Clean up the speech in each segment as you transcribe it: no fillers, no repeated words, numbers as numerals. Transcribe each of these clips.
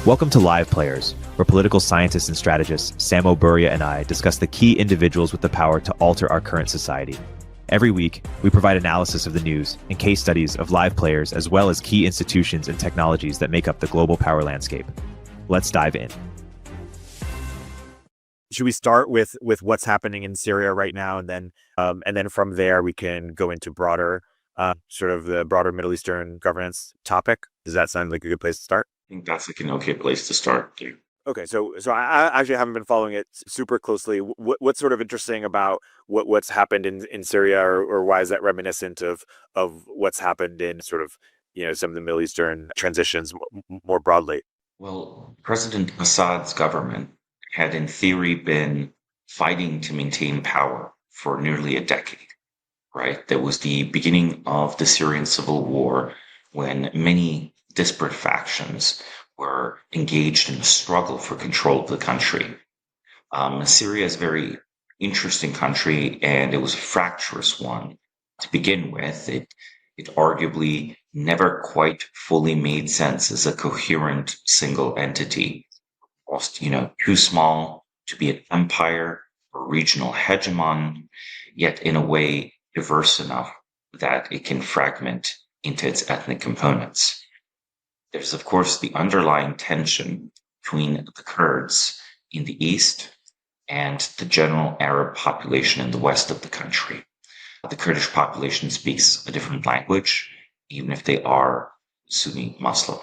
Welcome to Live Players, where political scientists and strategists Samo, Burja, and I discuss the key individuals with the power to alter our current society. Every week, we provide analysis of the news and case studies of live players as well as key institutions and technologies that make up the global power landscape. Let's dive in. Should we start with what's happening in Syria right now, and then from there we can go into broader, sort of the broader Middle Eastern governance topic? Does that sound like a good place to start? I think that's like an okay place to start too. Okay, so I actually haven't been following it super closely. What's sort of interesting about what's happened in Syria, or why is that reminiscent of what's happened in sort of some of the Middle Eastern transitions more broadly? Well, President Assad's government had in theory been fighting to maintain power for nearly a decade, right? That was the beginning of the Syrian civil war, when many disparate factions were engaged in a struggle for control of the country. Syria is a very interesting country, and it was a fractious one to begin with. It arguably never quite fully made sense as a coherent single entity. Almost, too small to be an empire or regional hegemon, yet in a way diverse enough that it can fragment into its ethnic components. There's, of course, the underlying tension between the Kurds in the east and the general Arab population in the west of the country. The Kurdish population speaks a different language, even if they are Sunni Muslim.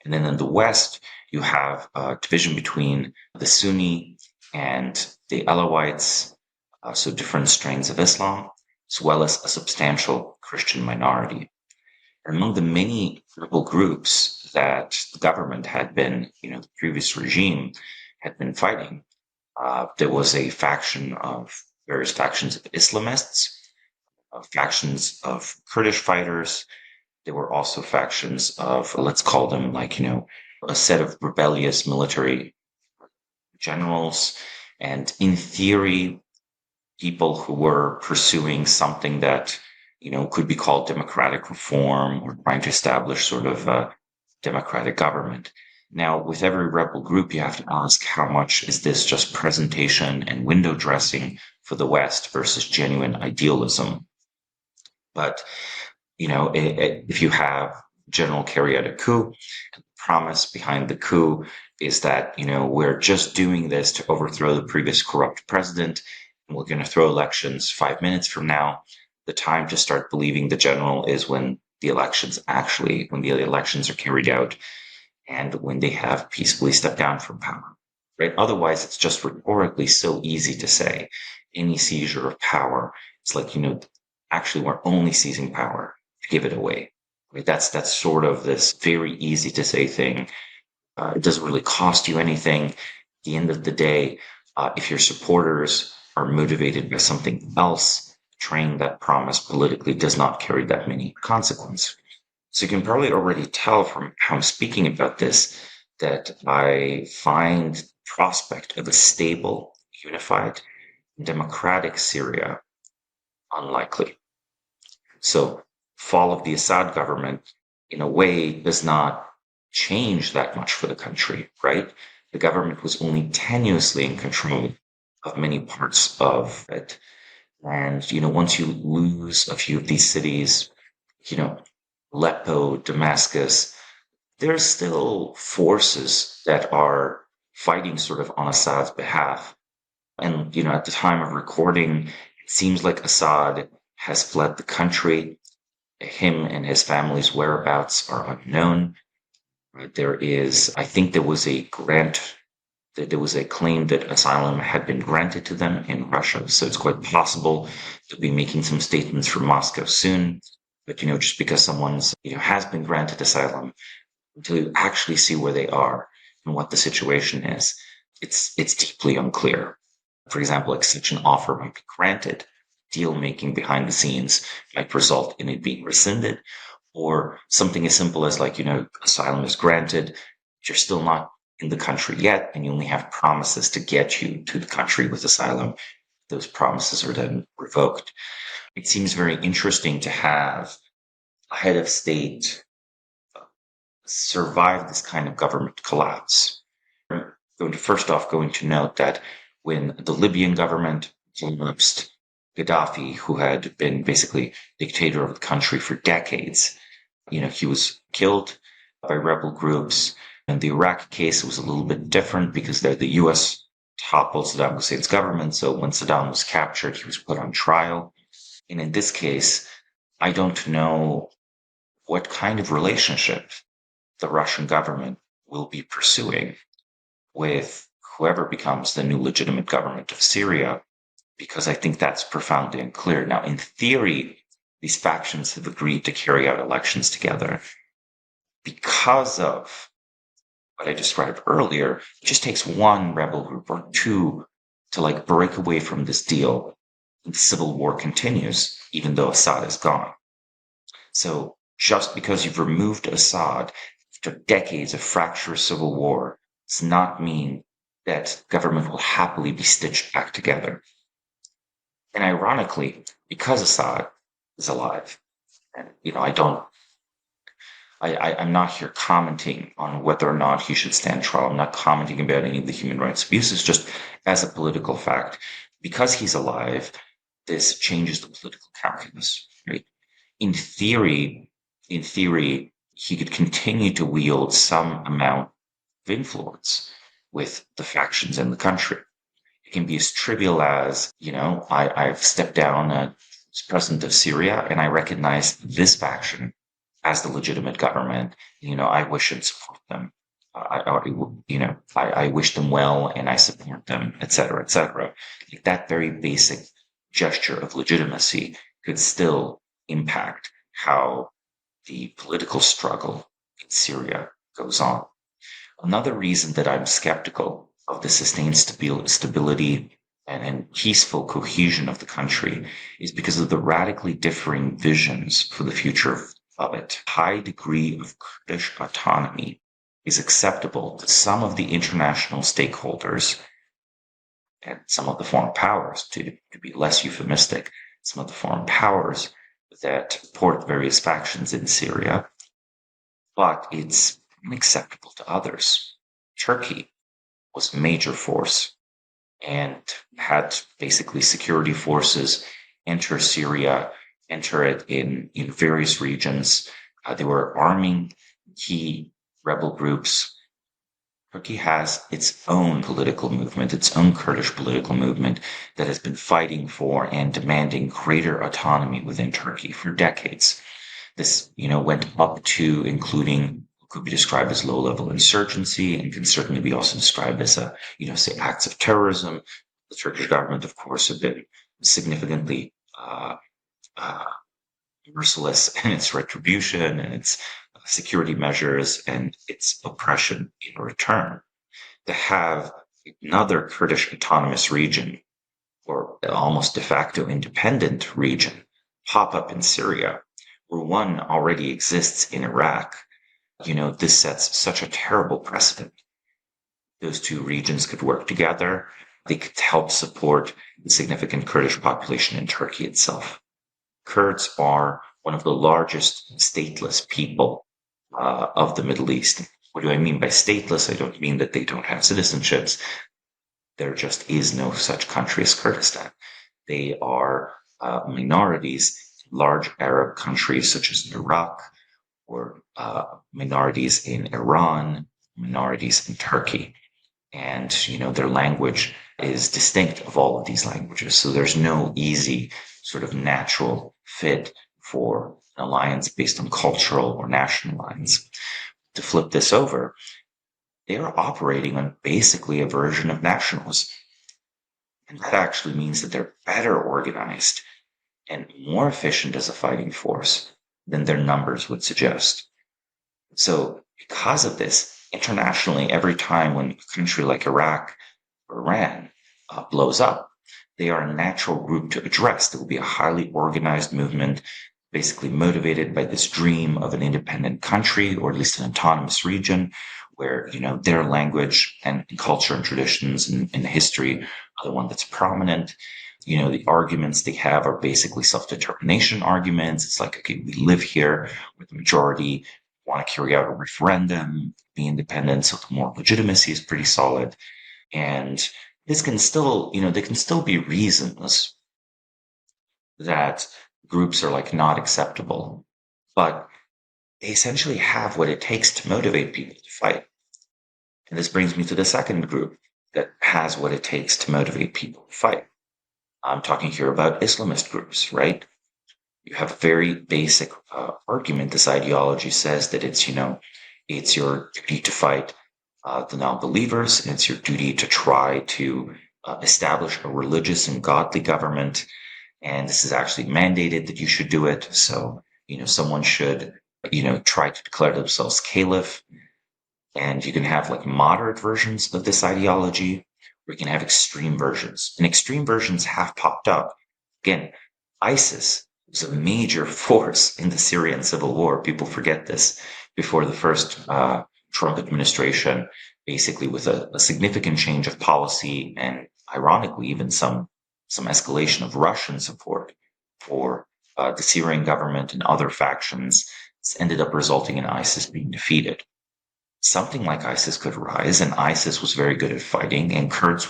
And then in the west, you have a division between the Sunni and the Alawites, so different strains of Islam, as well as a substantial Christian minority. Among the many rebel groups that the government had been, the previous regime had been fighting, there was a faction of various factions of Islamists, factions of Kurdish fighters. There were also factions of, let's call them a set of rebellious military generals, and in theory, people who were pursuing something that could be called democratic reform, or trying to establish sort of a democratic government. Now, with every rebel group, you have to ask, how much is this just presentation and window dressing for the West versus genuine idealism? But, if you have general carry out a coup, the promise behind the coup is that, we're just doing this to overthrow the previous corrupt president, and we're going to throw elections 5 minutes from now. The time to start believing the general is when the elections are carried out and when they have peacefully stepped down from power, right? Otherwise, it's just rhetorically so easy to say any seizure of power. It's like, actually we're only seizing power to give it away, right? That's sort of this very easy to say thing. It doesn't really cost you anything. At the end of the day, if your supporters are motivated by something else, betraying that promise politically does not carry that many consequences. So you can probably already tell from how I'm speaking about this that I find the prospect of a stable, unified, democratic Syria unlikely. So fall of the Assad government, in a way, does not change that much for the country, right? The government was only tenuously in control of many parts of it. And, once you lose a few of these cities, Aleppo, Damascus, there's still forces that are fighting sort of on Assad's behalf. And, at the time of recording, it seems like Assad has fled the country. Him and his family's whereabouts are unknown. I think there was a claim that asylum had been granted to them in Russia. So it's quite possible they'll be making some statements from Moscow soon. But, just because someone's, has been granted asylum, until you actually see where they are and what the situation is, it's deeply unclear. For example, like such an offer might be granted. Deal making behind the scenes might result in it being rescinded, or something as simple as asylum is granted. You're still not in the country yet, and you only have promises to get you to the country with asylum. Those promises are then revoked. It seems very interesting to have a head of state survive this kind of government collapse. I'm going to note that when the Libyan government collapsed, Gaddafi, who had been basically dictator of the country for decades, he was killed by rebel groups. And the Iraq case was a little bit different because the U.S. toppled Saddam Hussein's government. So when Saddam was captured, he was put on trial. And in this case, I don't know what kind of relationship the Russian government will be pursuing with whoever becomes the new legitimate government of Syria, because I think that's profoundly unclear. Now, in theory, these factions have agreed to carry out elections together. Because of what I described earlier, it just takes one rebel group or two to break away from this deal. And the civil war continues, even though Assad is gone. So just because you've removed Assad after decades of fractious civil war does not mean that government will happily be stitched back together. And ironically, because Assad is alive, and I'm not here commenting on whether or not he should stand trial. I'm not commenting about any of the human rights abuses, just as a political fact. Because he's alive, this changes the political calculus, right? In theory, he could continue to wield some amount of influence with the factions in the country. It can be as trivial as, I've stepped down as president of Syria and I recognize this faction as the legitimate government. I wish and support them. I wish them well and I support them, etc., etc. That very basic gesture of legitimacy could still impact how the political struggle in Syria goes on. Another reason that I'm skeptical of the sustained stability and peaceful cohesion of the country is because of the radically differing visions for the future of it. High degree of Kurdish autonomy is acceptable to some of the international stakeholders and some of the foreign powers, to be less euphemistic, some of the foreign powers that support various factions in Syria, but it's unacceptable to others. Turkey was a major force and had basically security forces enter Syria, enter it in various regions. They were arming key rebel groups. Turkey has its own political movement, its own Kurdish political movement that has been fighting for and demanding greater autonomy within Turkey for decades. This, went up to including what could be described as low-level insurgency and can certainly be also described as say acts of terrorism. The Turkish government, of course, have been significantly merciless in its retribution and its security measures and its oppression in return. To have another Kurdish autonomous region, or almost de facto independent region, pop up in Syria, where one already exists in Iraq, this sets such a terrible precedent. Those two regions could work together. They could help support the significant Kurdish population in Turkey itself. Kurds are one of the largest stateless people of the Middle East. What do I mean by stateless? I don't mean that they don't have citizenships. There just is no such country as Kurdistan. They are minorities in large Arab countries such as Iraq, or minorities in Iran, minorities in Turkey. And, their language is distinct of all of these languages. So there's no easy sort of natural fit for an alliance based on cultural or national lines. To flip this over, they are operating on basically a version of nationalism. And that actually means that they're better organized and more efficient as a fighting force than their numbers would suggest. So because of this, internationally, every time when a country like Iraq or Iran blows up, they are a natural group to address. There will be a highly organized movement, basically motivated by this dream of an independent country, or at least an autonomous region, where, their language and culture and traditions and history are the one that's prominent. The arguments they have are basically self-determination arguments. It's like, okay, we live here, we're the majority, want to carry out a referendum, be independent, so the moral legitimacy is pretty solid. And this can still, there can still be reasons that groups are like not acceptable, but they essentially have what it takes to motivate people to fight. And this brings me to the second group that has what it takes to motivate people to fight. I'm talking here about Islamist groups, right? You have a very basic argument. This ideology says that it's your duty to fight the non-believers, and it's your duty to try to establish a religious and godly government. And this is actually mandated that you should do it. So, someone should, try to declare themselves caliph. And you can have like moderate versions of this ideology, or you can have extreme versions. And extreme versions have popped up. Again, ISIS was a major force in the Syrian civil war. People forget this. Before the first Trump administration, basically with a significant change of policy and ironically even some escalation of Russian support for the Syrian government and other factions, it's ended up resulting in ISIS being defeated. Something like ISIS could rise, and ISIS was very good at fighting, and Kurdish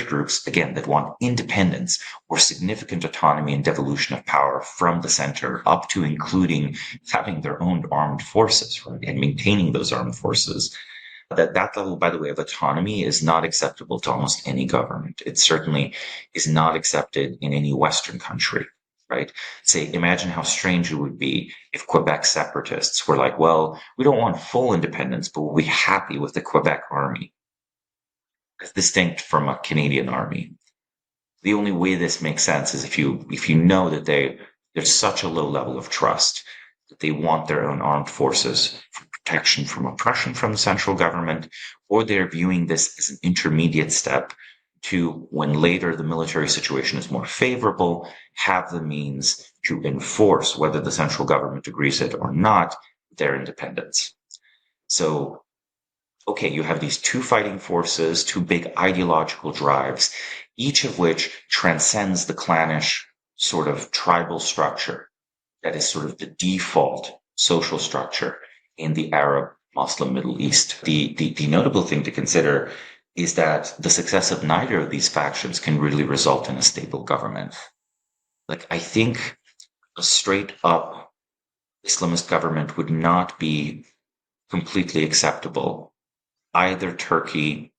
groups, again, that want independence or significant autonomy and devolution of power from the center, up to including having their own armed forces, right, and maintaining those armed forces. That level, by the way, of autonomy is not acceptable to almost any government. It certainly is not accepted in any Western country, right? Say, imagine how strange it would be if Quebec separatists were like, well, we don't want full independence, but we'll be happy with the Quebec army, as distinct from a Canadian army. The only way this makes sense is if you know that there's such a low level of trust that they want their own armed forces for protection from oppression from the central government, or they're viewing this as an intermediate step to when later the military situation is more favorable, have the means to enforce, whether the central government agrees it or not, their independence. So, okay, you have these two fighting forces, two big ideological drives, each of which transcends the clannish sort of tribal structure that is sort of the default social structure in the Arab Muslim Middle East. The notable thing to consider is that the success of neither of these factions can really result in a stable government. Like, I think a straight up Islamist government would not be completely acceptable either Turkey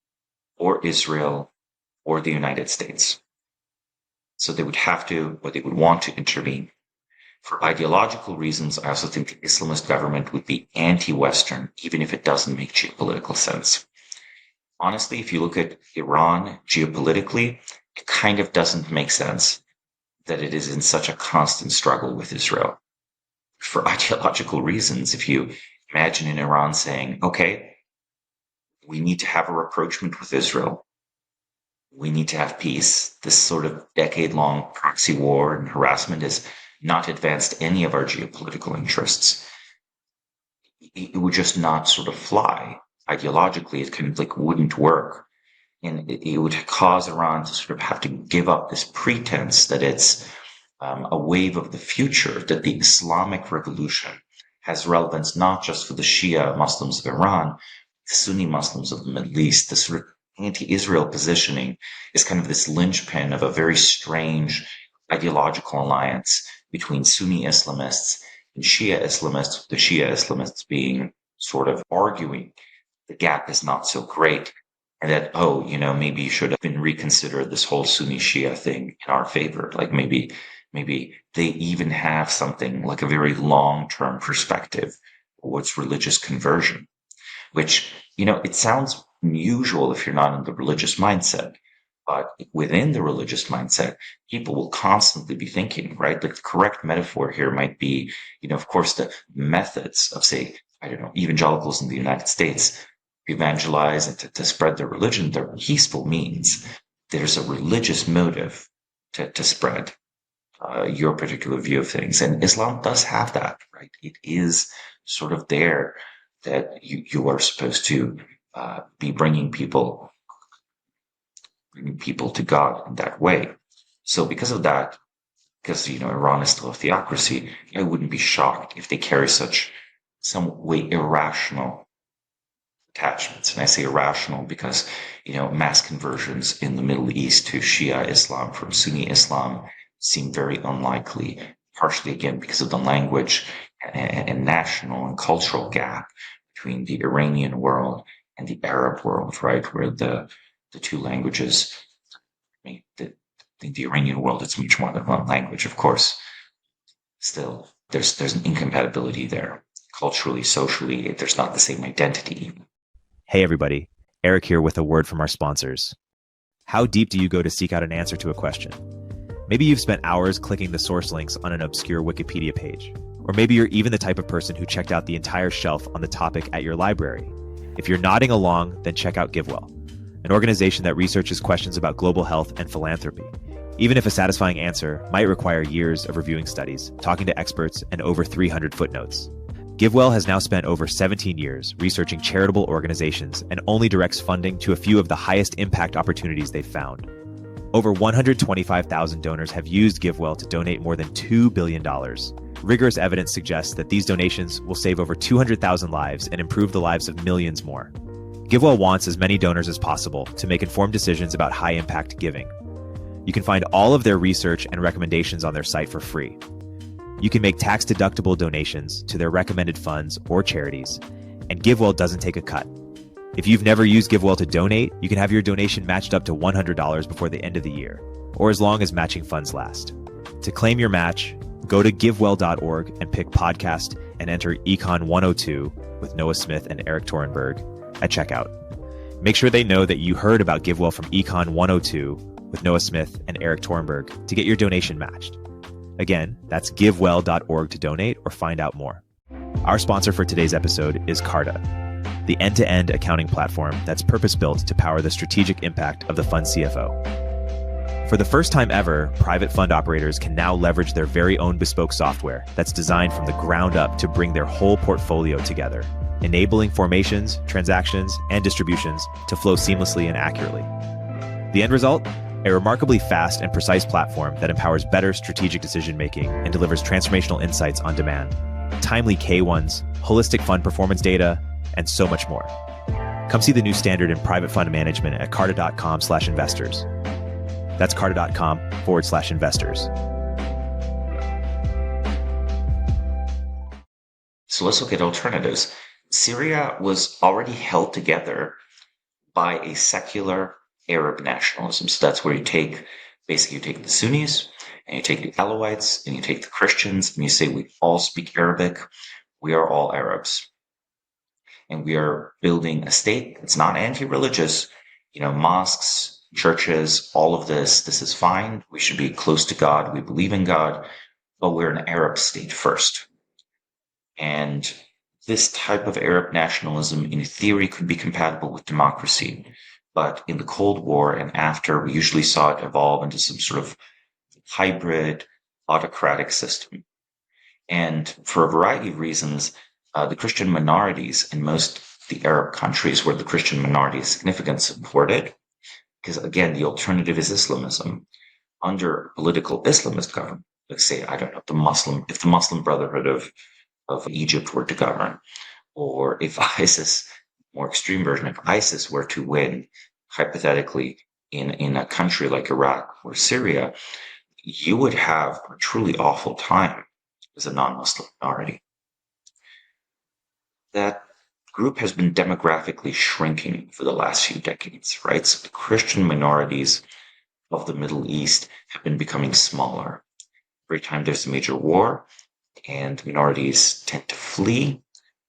or Israel or the United States. So they would have to, or they would want to intervene. For ideological reasons, I also think the Islamist government would be anti-Western, even if it doesn't make geopolitical sense. Honestly, if you look at Iran geopolitically, it kind of doesn't make sense that it is in such a constant struggle with Israel. For ideological reasons, if you imagine in Iran saying, okay, we need to have a rapprochement with Israel. We need to have peace. This sort of decade-long proxy war and harassment has not advanced any of our geopolitical interests. It would just not sort of fly. Ideologically, it kind of like wouldn't work. And it would cause Iran to sort of have to give up this pretense that it's a wave of the future, that the Islamic revolution has relevance not just for the Shia Muslims of Iran, the Sunni Muslims of the Middle East. The sort of anti-Israel positioning is kind of this linchpin of a very strange ideological alliance between Sunni Islamists and Shia Islamists, the Shia Islamists being sort of arguing the gap is not so great, and that, maybe you should have been reconsidered this whole Sunni Shia thing in our favor. Like maybe they even have something like a very long-term perspective towards religious conversion, which, it sounds unusual if you're not in the religious mindset. But within the religious mindset, people will constantly be thinking, right? Like the correct metaphor here might be, of course, the methods of, say, evangelicals in the United States evangelize and to spread their religion. They're peaceful means. There's a religious motive to spread your particular view of things. And Islam does have that, right? It is sort of there that you are supposed to be bringing people to God in that way. So because of that, because Iran is still a theocracy, I wouldn't be shocked if they carry such some way irrational attachments. And I say irrational because, mass conversions in the Middle East to Shia Islam from Sunni Islam seem very unlikely, partially again because of the language and national and cultural gap between the Iranian world and the Arab world, right? Where the two languages, the Iranian world, it's much more than one language, of course. Still, there's an incompatibility there. Culturally, socially, there's not the same identity. Hey everybody, Erik here with a word from our sponsors. How deep do you go to seek out an answer to a question? Maybe you've spent hours clicking the source links on an obscure Wikipedia page. Or maybe you're even the type of person who checked out the entire shelf on the topic at your library. If you're nodding along, then check out Givewell, an organization that researches questions about global health and philanthropy. Even if a satisfying answer might require years of reviewing studies, talking to experts, and over 300 footnotes. Givewell has now spent over 17 years researching charitable organizations and only directs funding to a few of the highest impact opportunities they've found. Over 125,000 donors have used Givewell to donate more than $2 billion. Rigorous evidence suggests that these donations will save over 200,000 lives and improve the lives of millions more. Givewell wants as many donors as possible to make informed decisions about high-impact giving. You can find all of their research and recommendations on their site for free. You can make tax-deductible donations to their recommended funds or charities, and Givewell doesn't take a cut. If you've never used Givewell to donate, you can have your donation matched up to $100 before the end of the year, or as long as matching funds last. To claim your match, go to givewell.org and pick podcast and enter Econ 102 with Noah Smith and Erik Torenberg at checkout. Make sure they know that you heard about Givewell from Econ 102 with Noah Smith and Erik Torenberg to get your donation matched. Again, that's givewell.org to donate or find out more. Our sponsor for today's episode is Carta, the end-to-end accounting platform that's purpose-built to power the strategic impact of the fund CFO. For the first time ever, private fund operators can now leverage their very own bespoke software that's designed from the ground up to bring their whole portfolio together, enabling formations, transactions, and distributions to flow seamlessly and accurately. The end result? A remarkably fast and precise platform that empowers better strategic decision-making and delivers transformational insights on demand, timely K1s, holistic fund performance data, and so much more. Come see the new standard in private fund management at carta.com/investors. That's carta.com/investors. So let's look at alternatives. Syria was already held together by a secular Arab nationalism. So that's where you take the Sunnis and you take the Alawites and you take the Christians and you say, we all speak Arabic. We are all Arabs. And we are building a state that's not anti-religious, mosques, churches, all of this is fine. We should be close to God. We believe in God, but we're an Arab state first. And this type of Arab nationalism in theory could be compatible with democracy. But in the Cold War and after, we usually saw it evolve into some sort of hybrid autocratic system. And for a variety of reasons, the Christian minorities in most of the Arab countries where the Christian minority is significant supported, because again, the alternative is Islamism. Under political Islamist government, let's say, if the Muslim Brotherhood of Egypt were to govern, or if ISIS, more extreme version, if ISIS were to win, hypothetically, in a country like Iraq or Syria, you would have a truly awful time as a non-Muslim minority. That group has been demographically shrinking for the last few decades, right? So the Christian minorities of the Middle East have been becoming smaller. Every time there's a major war and minorities tend to flee,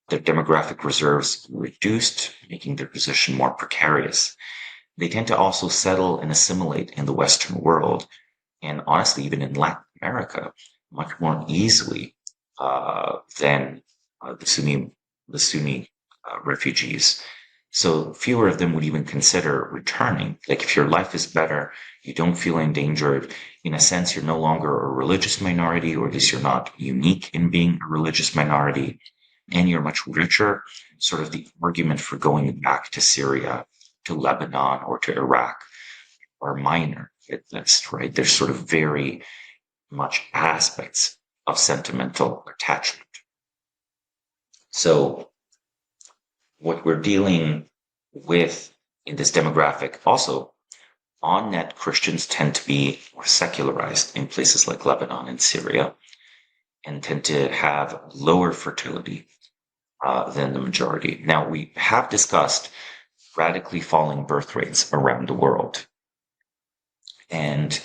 their demographic reserves reduced, making their position more precarious. They tend to also settle and assimilate in the Western world, and honestly, even in Latin America, much more easily than the Sunni refugees. So fewer of them would even consider returning. Like if your life is better, you don't feel endangered. In a sense, you're no longer a religious minority, or at least you're not unique in being a religious minority, and you're much richer. Sort of the argument for going back to Syria, to Lebanon, or to Iraq are minor at best, right? There's sort of very much aspects of sentimental attachment. So what we're dealing with in this demographic, also on net, Christians tend to be more secularized in places like Lebanon and Syria and tend to have lower fertility than the majority. Now, we have discussed radically falling birth rates around the world. And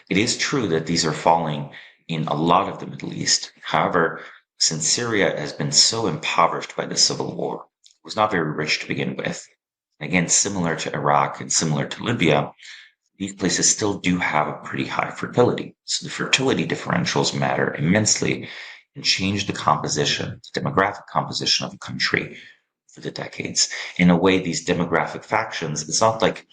it is true that these are falling in a lot of the Middle East. However, since Syria has been so impoverished by the civil war, it was not very rich to begin with. Again, similar to Iraq and similar to Libya, these places still do have a pretty high fertility. So the fertility differentials matter immensely and change the composition, the demographic composition of a country for the decades. In a way, these demographic factions, it's not like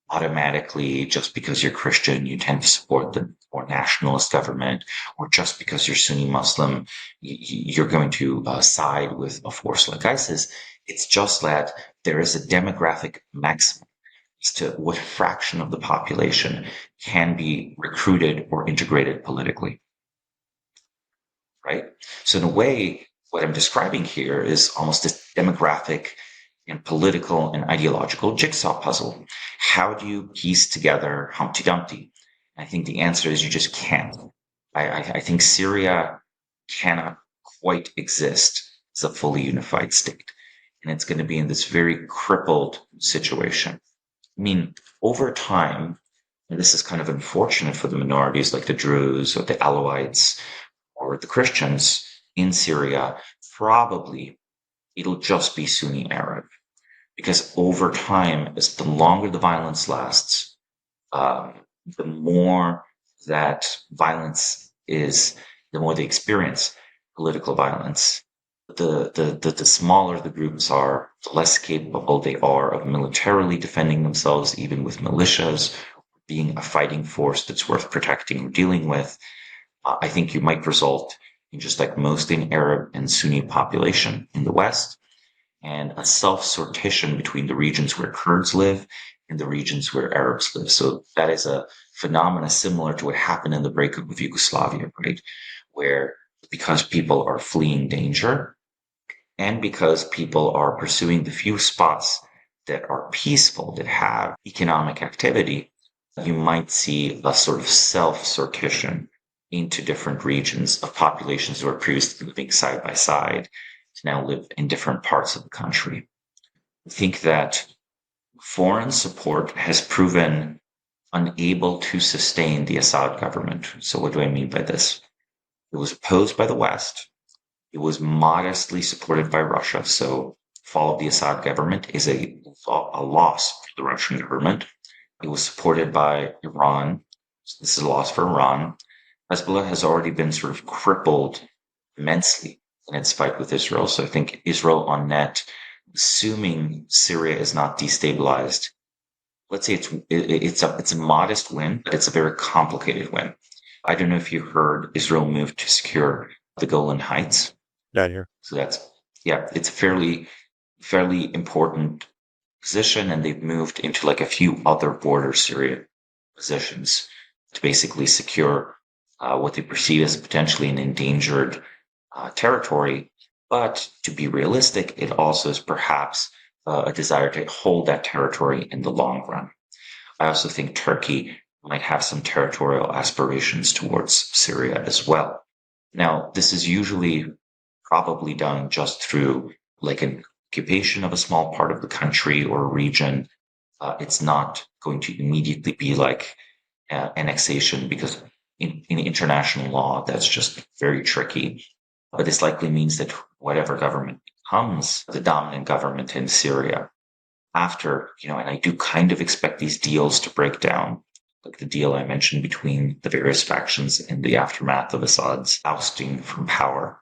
automatically just because you're Christian, you tend to support the more nationalist government, or just because you're Sunni Muslim, you're going to side with a force like ISIS. It's just that there is a demographic maximum as to what fraction of the population can be recruited or integrated politically, right? So in a way, what I'm describing here is almost this demographic and political and ideological jigsaw puzzle. How do you piece together Humpty Dumpty? I think the answer is you just can't. I think Syria cannot quite exist as a fully unified state. And it's going to be in this very crippled situation. I mean, over time, and this is kind of unfortunate for the minorities like the Druze or the Alawites or the Christians in Syria, probably it'll just be Sunni Arab. Because over time, as the longer the violence lasts, the more that violence is, the more they experience political violence. The smaller the groups are, the less capable they are of militarily defending themselves, even with militias, being a fighting force that's worth protecting or dealing with. I think you might result in just like most in Arab and Sunni population in the West, and a self-sortition between the regions where Kurds live and the regions where Arabs live. So that is a phenomena similar to what happened in the breakup of Yugoslavia, right? Where because people are fleeing danger and because people are pursuing the few spots that are peaceful, that have economic activity, you might see a sort of self-sortition into different regions of populations who are previously living side by side to now live in different parts of the country. I think that foreign support has proven unable to sustain the Assad government. So what do I mean by this? It was opposed by the West. It was modestly supported by Russia. So fall of the Assad government is a loss for the Russian government. It was supported by Iran. This is a loss for Iran. Hezbollah has already been sort of crippled immensely in its fight with Israel. So I think Israel on net, assuming Syria is not destabilized, let's say it's a modest win, but it's a very complicated win. I don't know if you heard Israel moved to secure the Golan Heights. Down here. So it's a fairly important position, and they've moved into like a few other border Syria positions to basically secure what they perceive as potentially an endangered territory. But to be realistic, it also is perhaps a desire to hold that territory in the long run. I also think Turkey might have some territorial aspirations towards Syria as well. Now, this is usually probably done just through like an occupation of a small part of the country or region. It's not going to immediately be like annexation, because in international law, that's just very tricky. But this likely means that whatever government becomes the dominant government in Syria after, and I do kind of expect these deals to break down, like the deal I mentioned between the various factions in the aftermath of Assad's ousting from power.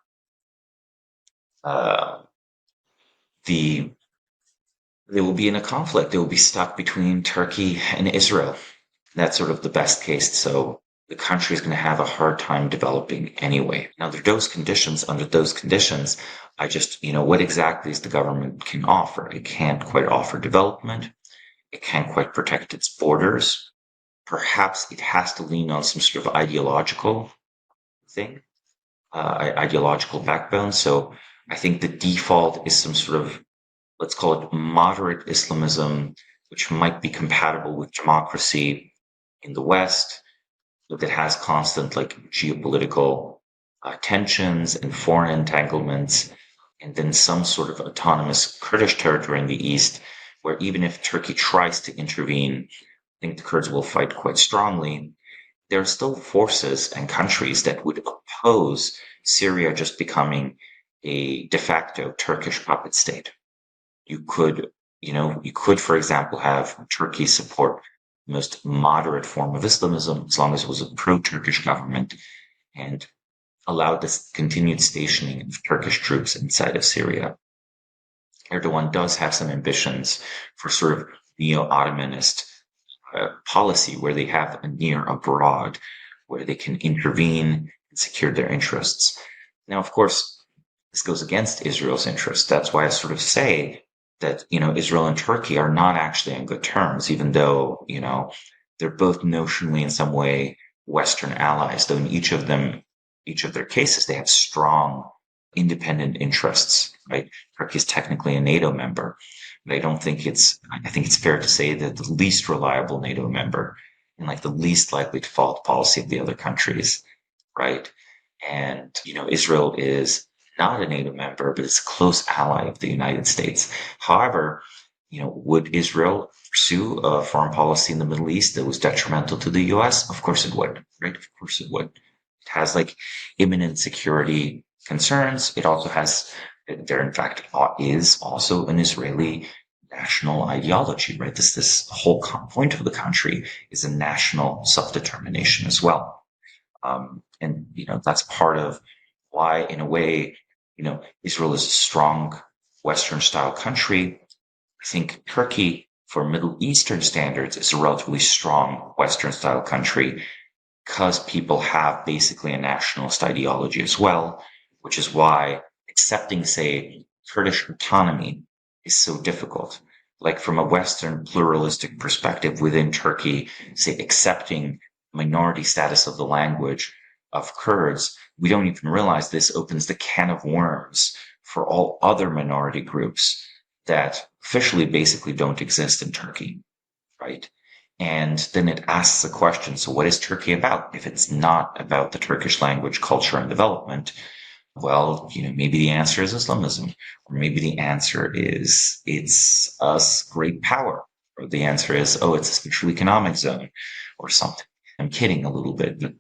They will be in a conflict. They will be stuck between Turkey and Israel. That's sort of the best case. So the country is going to have a hard time developing anyway. Now, under those conditions, I just, what exactly is the government can offer? It can't quite offer development. It can't quite protect its borders. Perhaps it has to lean on some sort of ideological thing, ideological backbone. So I think the default is some sort of, let's call it moderate Islamism, which might be compatible with democracy in the West, but that has constant like geopolitical tensions and foreign entanglements, and then some sort of autonomous Kurdish territory in the East, where even if Turkey tries to intervene, I think the Kurds will fight quite strongly. There are still forces and countries that would oppose Syria just becoming a de facto Turkish puppet state. You could, for example, have Turkey support the most moderate form of Islamism as long as it was a pro-Turkish government and allowed this continued stationing of Turkish troops inside of Syria. Erdogan does have some ambitions for sort of neo-Ottomanist policy where they have a near abroad, where they can intervene and secure their interests. Now, of course, this goes against Israel's interests. That's why I sort of say that, Israel and Turkey are not actually on good terms, even though, they're both notionally in some way Western allies, though in each of their cases, they have strong independent interests, right? Turkey is technically a NATO member, but I think it's fair to say that the least reliable NATO member and like the least likely to follow the policy of the other countries, right? And, Israel is not a NATO member, but it's a close ally of the United States. However, would Israel pursue a foreign policy in the Middle East that was detrimental to the US? Of course it would, right? Of course it would. It has like imminent security concerns. It also has, there in fact is also an Israeli national ideology, right? This whole point of the country is a national self-determination as well. And, that's part of why, in a way, Israel is a strong Western style country. I think Turkey, for Middle Eastern standards, is a relatively strong Western style country because people have basically a nationalist ideology as well, which is why accepting, say, Kurdish autonomy is so difficult. Like from a Western pluralistic perspective within Turkey, say, accepting minority status of the language of Kurds, we don't even realize this opens the can of worms for all other minority groups that officially basically don't exist in Turkey, right? And then it asks the question, so what is Turkey about? If it's not about the Turkish language, culture, and development, well, maybe the answer is Islamism, or maybe the answer is it's a great power, or the answer is, it's a special economic zone, or something. I'm kidding a little bit, but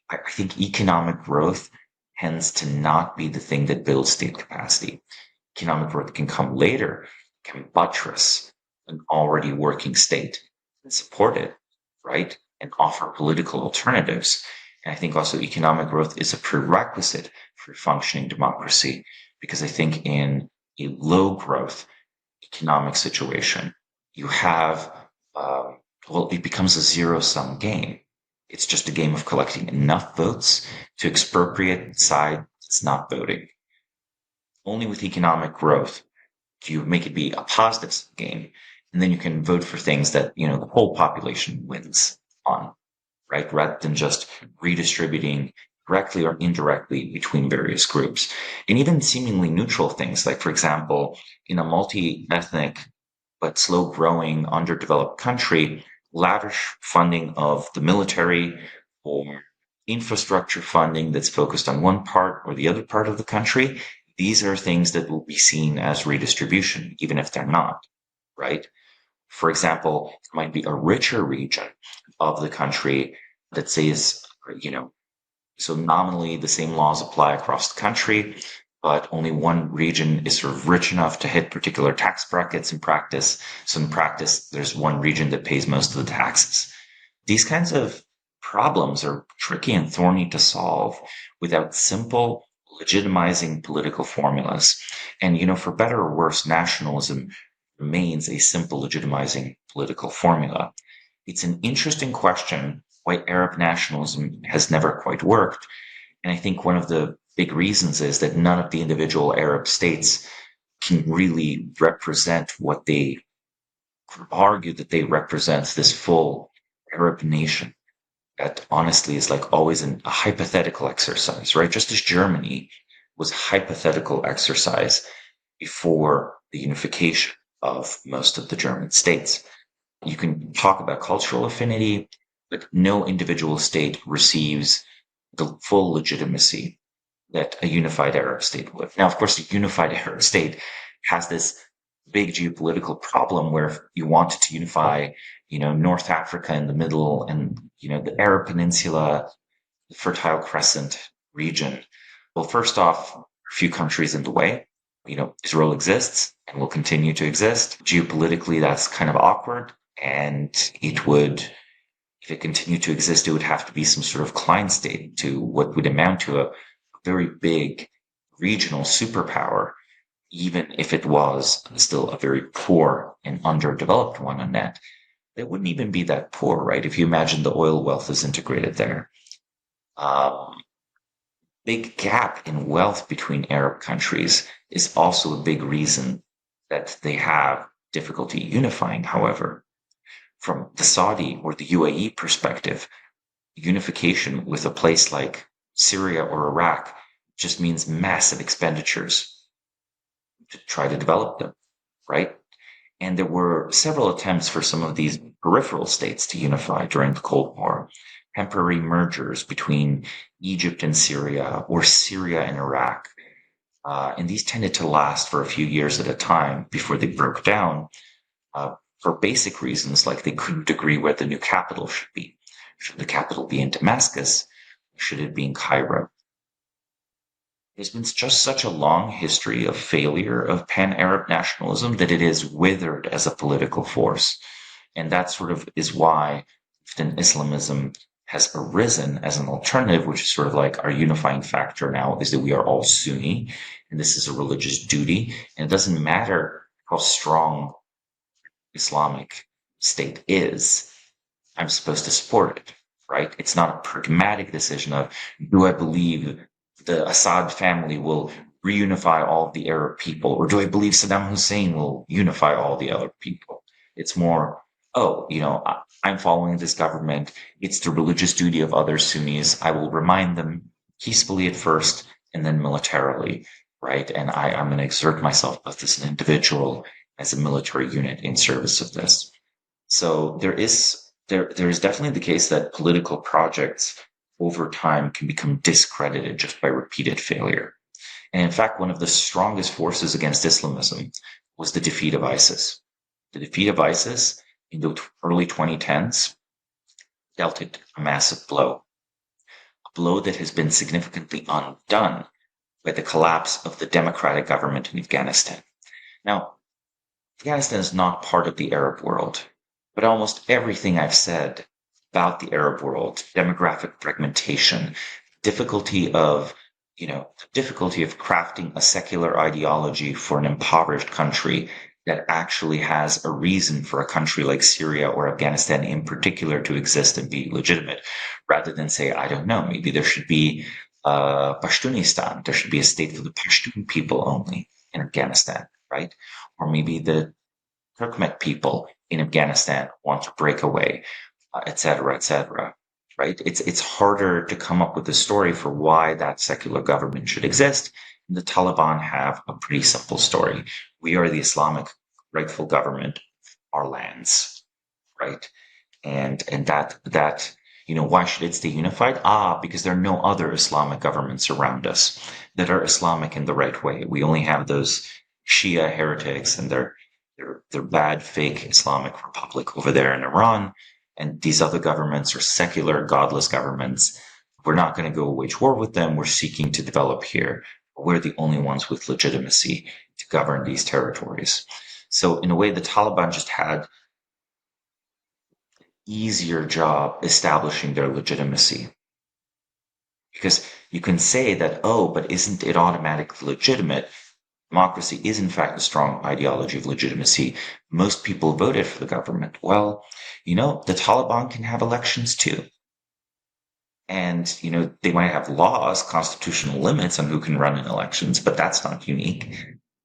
I think economic growth tends to not be the thing that builds state capacity. Economic growth can come later, can buttress an already working state and support it, right? And offer political alternatives. And I think also economic growth is a prerequisite for functioning democracy, because I think in a low growth economic situation, you have, it becomes a zero sum game. It's just a game of collecting enough votes to expropriate the side that's not voting. Only with economic growth do you make it be a positive game, and then you can vote for things that, the whole population wins on, right? Rather than just redistributing directly or indirectly between various groups. And even seemingly neutral things, like, for example, in a multi-ethnic but slow-growing, underdeveloped country, lavish funding of the military or infrastructure funding that's focused on one part or the other part of the country, these are things that will be seen as redistribution, even if they're not, right? For example, it might be a richer region of the country that says, so nominally the same laws apply across the country, but only one region is sort of rich enough to hit particular tax brackets in practice. So in practice, there's one region that pays most of the taxes. These kinds of problems are tricky and thorny to solve without simple legitimizing political formulas. And, for better or worse, nationalism remains a simple legitimizing political formula. It's an interesting question why Arab nationalism has never quite worked. And I think one of the big reasons is that none of the individual Arab states can really represent what they argue that they represent, this full Arab nation. That honestly is like always a hypothetical exercise, right? Just as Germany was hypothetical exercise before the unification of most of the German states. You can talk about cultural affinity, but no individual state receives the full legitimacy that a unified Arab state would. Now, of course, a unified Arab state has this big geopolitical problem where if you wanted to unify, North Africa in the middle and, the Arab Peninsula, the Fertile Crescent region. Well, first off, a few countries in the way. Israel exists and will continue to exist. Geopolitically, that's kind of awkward. And it would, if it continued to exist, it would have to be some sort of client state to what would amount to a very big regional superpower, even if it was still a very poor and underdeveloped one on net. It wouldn't even be that poor, right? If you imagine the oil wealth is integrated there. Big gap in wealth between Arab countries is also a big reason that they have difficulty unifying. However, from the Saudi or the UAE perspective, unification with a place like Syria or Iraq just means massive expenditures to try to develop them, right? And there were several attempts for some of these peripheral states to unify during the Cold War. Temporary mergers between Egypt and Syria or Syria and Iraq. And these tended to last for a few years at a time before they broke down for basic reasons, like they couldn't agree where the new capital should be. Should the capital be in Damascus? Should it be in Cairo? There's been just such a long history of failure of pan-Arab nationalism that it is withered as a political force. And that sort of is why often Islamism has arisen as an alternative, which is sort of like our unifying factor now is that we are all Sunni, and this is a religious duty. And it doesn't matter how strong Islamic State is, I'm supposed to support it, right? It's not a pragmatic decision of, do I believe the Assad family will reunify all of the Arab people, or do I believe Saddam Hussein will unify all the Arab people? It's more, I'm following this government. It's the religious duty of other Sunnis. I will remind them peacefully at first and then militarily, right? And I'm going to exert myself both as an individual, as a military unit in service of this. So there is definitely the case that political projects over time can become discredited just by repeated failure. And in fact, one of the strongest forces against Islamism was the defeat of ISIS. The defeat of ISIS in the early 2010s dealt it a massive blow. A blow that has been significantly undone by the collapse of the democratic government in Afghanistan. Now, Afghanistan is not part of the Arab world, but almost everything I've said about the Arab world, demographic fragmentation, difficulty of crafting a secular ideology for an impoverished country that actually has a reason for a country like Syria or Afghanistan in particular to exist and be legitimate, rather than say, I don't know, maybe there should be Pashtunistan, there should be a state for the Pashtun people only in Afghanistan, right? Or maybe the Turkmen people in Afghanistan want to break away, et cetera, right? It's harder to come up with a story for why that secular government should exist. And the Taliban have a pretty simple story. We are the Islamic rightful government, our lands, right? And that why should it stay unified? Because there are no other Islamic governments around us that are Islamic in the right way. We only have those Shia heretics and their bad fake Islamic republic over there in Iran. And these other governments are secular, godless governments. We're not going to go wage war with them. We're seeking to develop here. We're the only ones with legitimacy to govern these territories. So in a way, the Taliban just had an easier job establishing their legitimacy. Because you can say that, but isn't it automatically legitimate? Democracy is, in fact, a strong ideology of legitimacy. Most people voted for the government. Well, the Taliban can have elections too. And, they might have laws, constitutional limits on who can run in elections, but that's not unique.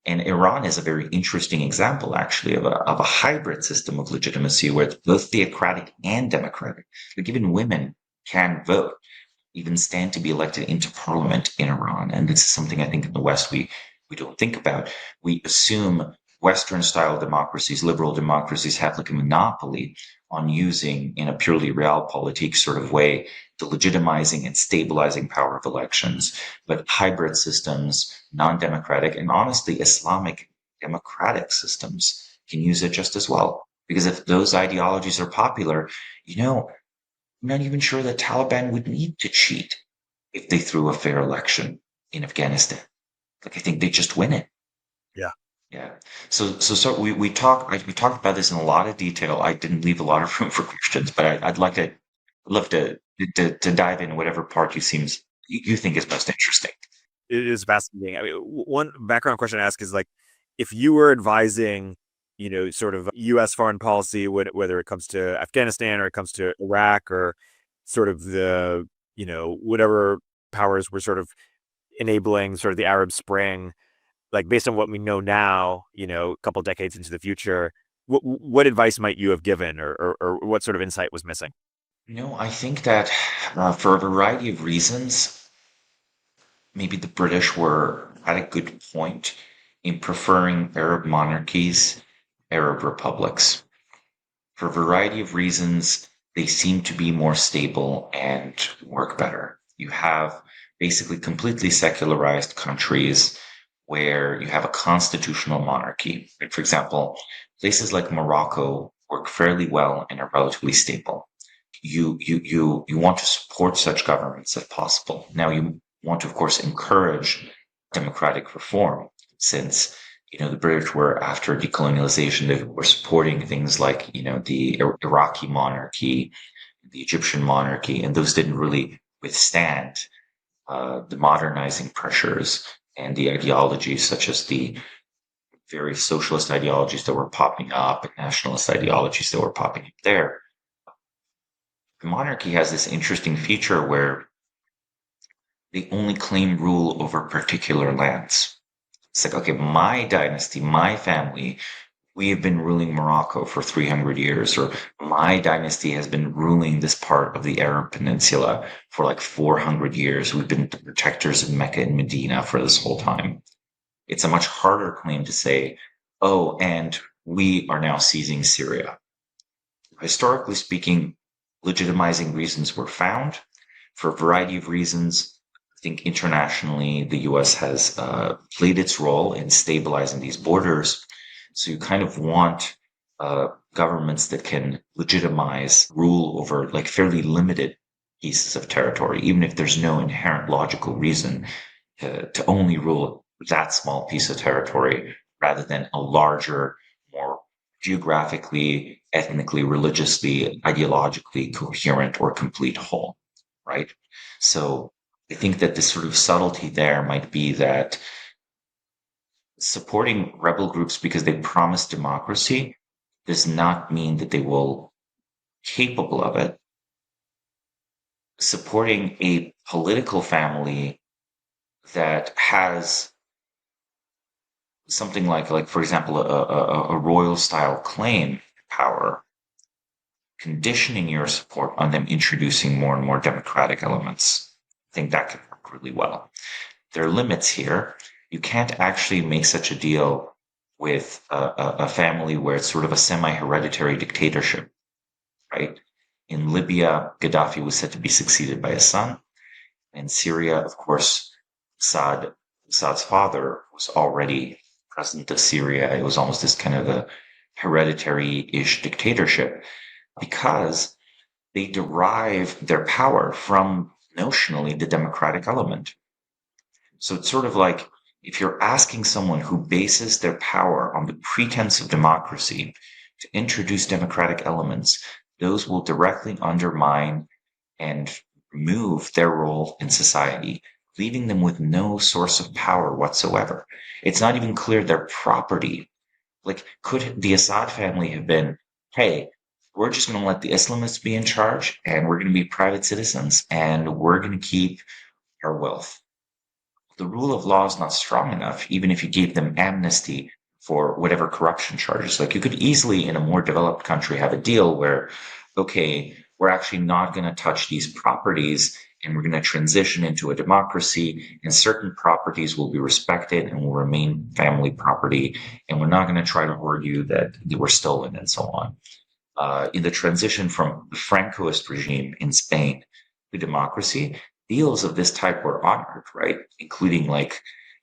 And Iran is a very interesting example, actually, of a hybrid system of legitimacy where it's both theocratic and democratic. But even women can vote. even stand to be elected into parliament in Iran. And this is something I think in the West we don't think about. We assume Western style democracies, liberal democracies, have like a monopoly on using, in a purely realpolitik sort of way, the legitimizing and stabilizing power of elections. But hybrid systems, non-democratic, and honestly Islamic democratic systems can use it just as well. Because if those ideologies are popular, I'm not even sure that Taliban would need to cheat if they threw a fair election in Afghanistan. Like, I think they just win it. Yeah. Yeah. So we talked about this in a lot of detail. I didn't leave a lot of room for questions, but I'd love to dive in whatever part you think is most interesting. It is fascinating. I mean, one background question I ask is like, if you were advising, sort of U.S. foreign policy, whether it comes to Afghanistan or it comes to Iraq or sort of the, whatever powers were sort of enabling sort of the Arab Spring, like based on what we know now, a couple decades into the future, what advice might you have given, or what sort of insight was missing? I think that for a variety of reasons, maybe the British were at a good point in preferring Arab monarchies, Arab republics. For a variety of reasons, they seem to be more stable and work better. You have basically completely secularized countries where you have a constitutional monarchy. Like, for example, places like Morocco work fairly well and are relatively stable. You want to support such governments if possible. Now, you want to, of course, encourage democratic reform, since the British were, after decolonialization, they were supporting things like the Iraqi monarchy, the Egyptian monarchy, and those didn't really withstand the modernizing pressures and the ideologies, such as the various socialist ideologies that were popping up and nationalist ideologies that were popping up there. The monarchy has this interesting feature where they only claim rule over particular lands. It's like, okay, my dynasty, my family, we have been ruling Morocco for 300 years, or my dynasty has been ruling this part of the Arab Peninsula for like 400 years. We've been the protectors of Mecca and Medina for this whole time. It's a much harder claim to say, oh, and we are now seizing Syria. Historically speaking, legitimizing reasons were found for a variety of reasons. I think internationally, the US has played its role in stabilizing these borders. So you kind of want governments that can legitimize rule over like fairly limited pieces of territory, even if there's no inherent logical reason to only rule that small piece of territory rather than a larger, more geographically, ethnically, religiously, ideologically coherent or complete whole, right? So I think that this sort of subtlety there might be that supporting rebel groups because they promise democracy does not mean that they will be capable of it. Supporting a political family that has something like for example, a royal style claim power, conditioning your support on them introducing more and more democratic elements, I think that could work really well. There are limits here. You can't actually make such a deal with a family where it's sort of a semi-hereditary dictatorship, right? In Libya, Gaddafi was said to be succeeded by a son. In Syria, of course, Assad's father was already president of Syria. It was almost this kind of a hereditary-ish dictatorship because they derive their power from notionally the democratic element. So it's sort of like if you're asking someone who bases their power on the pretense of democracy to introduce democratic elements, those will directly undermine and remove their role in society, leaving them with no source of power whatsoever. It's not even clear their property. Like, could the Assad family have been, hey, we're just going to let the Islamists be in charge and we're going to be private citizens and we're going to keep our wealth? The rule of law is not strong enough, even if you gave them amnesty for whatever corruption charges. Like, you could easily, in a more developed country, have a deal where, okay, we're actually not going to touch these properties and we're going to transition into a democracy, and certain properties will be respected and will remain family property, and we're not going to try to argue that they were stolen and so on. In the transition from the Francoist regime in Spain to democracy, deals of this type were honored, right? Including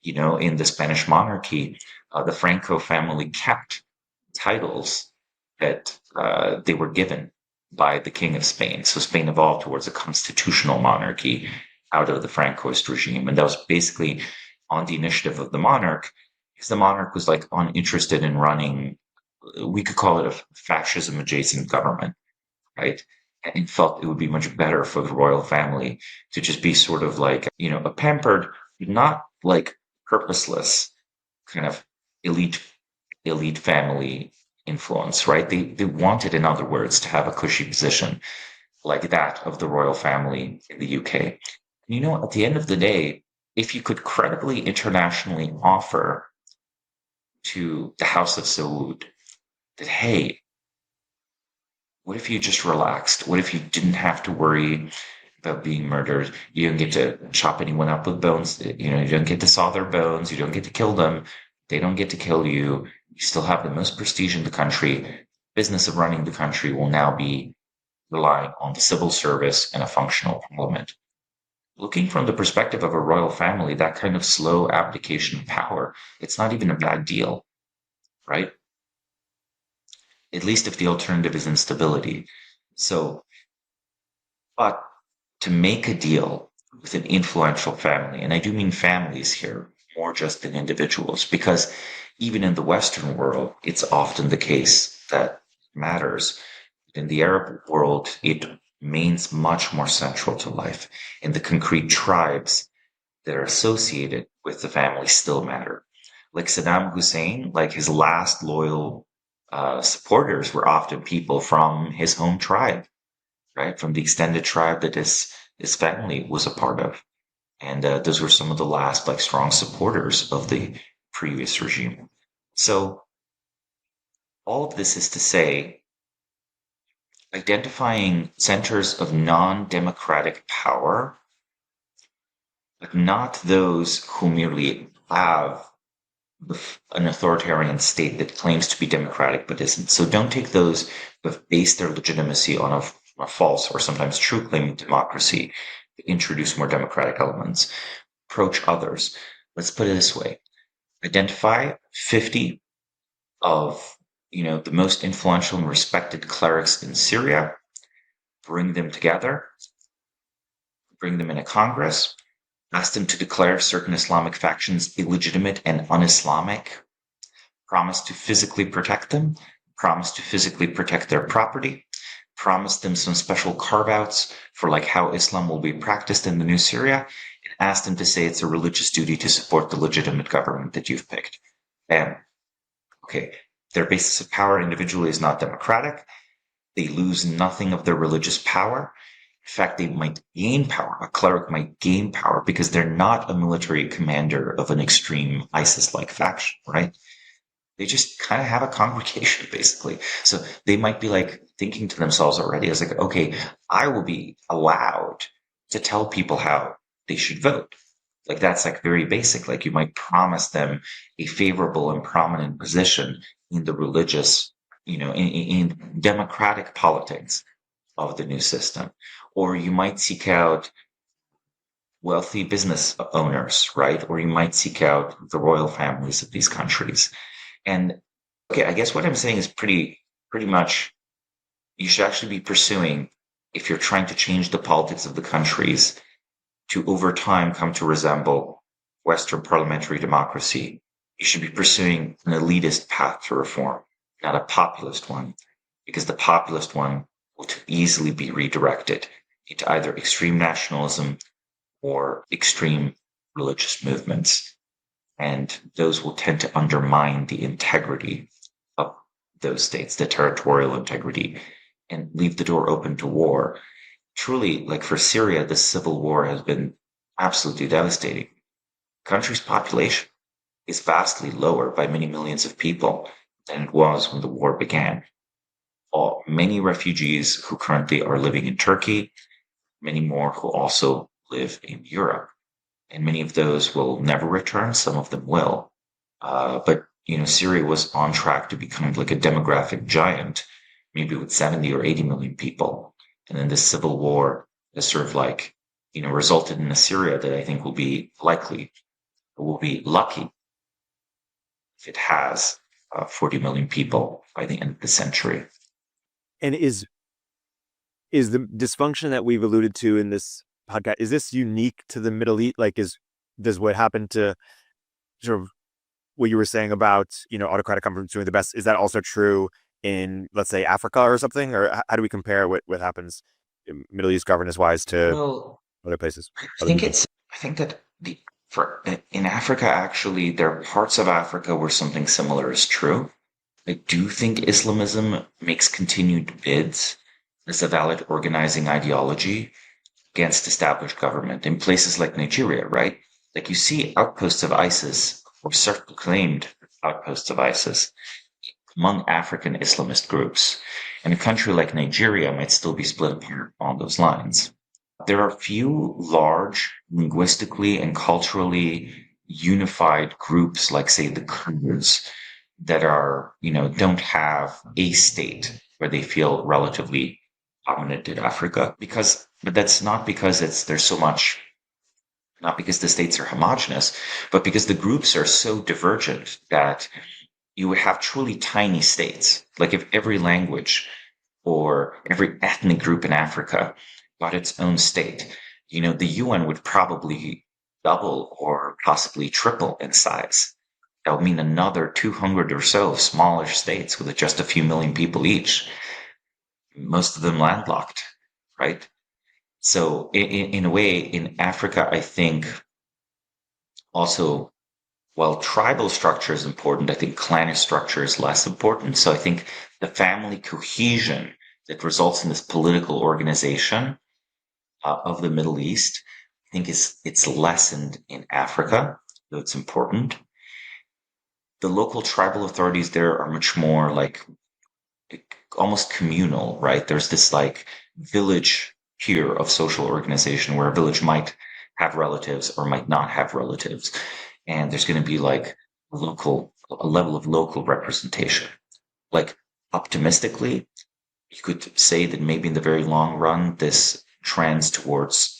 in the Spanish monarchy, the Franco family kept titles that they were given by the King of Spain. So Spain evolved towards a constitutional monarchy out of the Francoist regime. And that was basically on the initiative of the monarch, because the monarch was uninterested in running, we could call it a fascism adjacent government, right? And felt it would be much better for the royal family to just be sort of a pampered, not purposeless kind of elite family influence, right? They wanted, in other words, to have a cushy position like that of the royal family in the UK. At the end of the day, if you could credibly internationally offer to the House of Saud that, hey, what if you just relaxed? What if you didn't have to worry about being murdered? You don't get to chop anyone up with bones. You don't get to saw their bones. You don't get to kill them. They don't get to kill you. You still have the most prestige in the country. Business of running the country will now be relying on the civil service and a functional parliament. Looking from the perspective of a royal family, that kind of slow abdication of power, it's not even a bad deal, right? At least if the alternative is instability. But to make a deal with an influential family, and I do mean families here, more just than individuals, because even in the Western world, it's often the case that matters. In the Arab world, it remains much more central to life, and the concrete tribes that are associated with the family still matter. Like Saddam Hussein, his last loyal supporters were often people from his home tribe, right? From the extended tribe that his family was a part of. And those were some of the last strong supporters of the previous regime. So all of this is to say, identifying centers of non-democratic power, but not those who merely have an authoritarian state that claims to be democratic but isn't. So don't take those who have based their legitimacy on a false or sometimes true claim of democracy to introduce more democratic elements. Approach others. Let's put it this way. Identify 50 of the most influential and respected clerics in Syria, bring them together, bring them in a Congress, ask them to declare certain Islamic factions illegitimate and un-Islamic, promise to physically protect them, promise to physically protect their property, promise them some special carve-outs for how Islam will be practiced in the new Syria, and ask them to say it's a religious duty to support the legitimate government that you've picked. And okay, their basis of power individually is not democratic. They lose nothing of their religious power. In fact, they might gain power. A cleric might gain power because they're not a military commander of an extreme ISIS-like faction, right? They just kind of have a congregation, basically. So they might be thinking to themselves already as okay, I will be allowed to tell people how they should vote. That's very basic. You might promise them a favorable and prominent position in the religious, in democratic politics of the new system. Or you might seek out wealthy business owners, right? Or you might seek out the royal families of these countries. And okay, I guess what I'm saying is pretty much you should actually be pursuing, if you're trying to change the politics of the countries to over time come to resemble Western parliamentary democracy, you should be pursuing an elitist path to reform, not a populist one, because the populist one will too easily be redirected into either extreme nationalism or extreme religious movements. And those will tend to undermine the integrity of those states, the territorial integrity, and leave the door open to war. Truly, for Syria, the civil war has been absolutely devastating. The country's population is vastly lower by many millions of people than it was when the war began. Many refugees who currently are living in Turkey, many more who also live in Europe. And many of those will never return. Some of them will. But, Syria was on track to become like a demographic giant, maybe with 70 or 80 million people. And then this civil war has sort of like, resulted in a Syria that I think will be lucky if it has 40 million people by the end of the century. And is the dysfunction that we've alluded to in this podcast, is this unique to the Middle East? Like, does what happened to sort of what you were saying about, autocratic governments doing the best, is that also true in, let's say, Africa or something? Or how do we compare what happens in Middle East governance-wise to other places? I think that in Africa, actually, there are parts of Africa where something similar is true. I do think Islamism makes continued bids as a valid organizing ideology against established government in places like Nigeria, right? Like you see outposts of ISIS or self-proclaimed outposts of ISIS among African Islamist groups. And a country like Nigeria might still be split apart on those lines. There are few large, linguistically and culturally unified groups like, say, the Kurds that are, don't have a state where they feel relatively dominant in Africa. But that's not because not because the states are homogenous, but because the groups are so divergent that you would have truly tiny states. Like if every language or every ethnic group in Africa got its own state, the UN would probably double or possibly triple in size. That would mean another 200 or so smallish states with just a few million people each, most of them landlocked, right? So in a way, in Africa, I think also, while tribal structure is important, I think clannish structure is less important. So I think the family cohesion that results in this political organization of the Middle East, I think it's lessened in Africa, though it's important. The local tribal authorities there are much more like almost communal, right? There's this like village tier of social organization where a village might have relatives or might not have relatives. And there's going to be like a level of local representation. Like optimistically, you could say that maybe in the very long run, this trends towards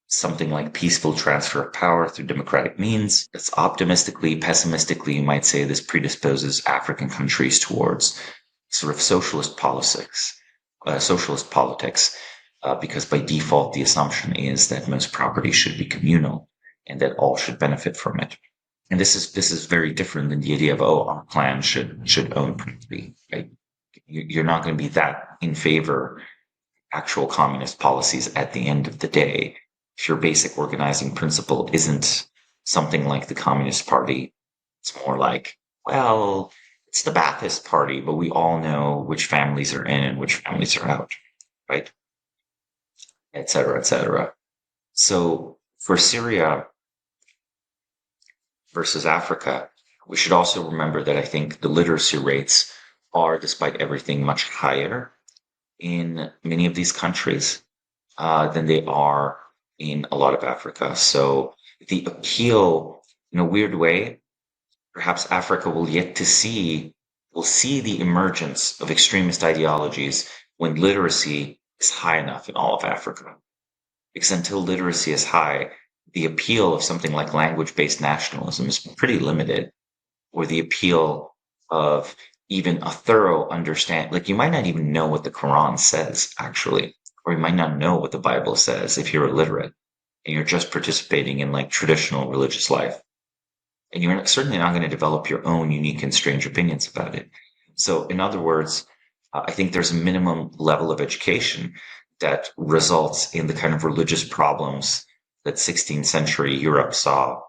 something like peaceful transfer of power through democratic means. That's optimistically. Pessimistically, you might say this predisposes African countries towards sort of socialist politics, because by default, the assumption is that most property should be communal and that all should benefit from it. And this is very different than the idea of, our clan should own property, right? You're not going to be that in favor of actual communist policies at the end of the day if your basic organizing principle isn't something like the Communist Party. It's more like, well, it's the Ba'athist Party, but we all know which families are in and which families are out, right? Et cetera, et cetera. So for Syria versus Africa, we should also remember that I think the literacy rates are, despite everything, much higher in many of these countries than they are in a lot of Africa. So the appeal, in a weird way, perhaps Africa will see the emergence of extremist ideologies when literacy is high enough in all of Africa. Because until literacy is high, the appeal of something like language-based nationalism is pretty limited, or the appeal of even a thorough understanding. Like you might not even know what the Quran says, actually, or you might not know what the Bible says if you're illiterate and you're just participating in like traditional religious life. And you're certainly not going to develop your own unique and strange opinions about it. So in other words, I think there's a minimum level of education that results in the kind of religious problems that 16th century Europe saw,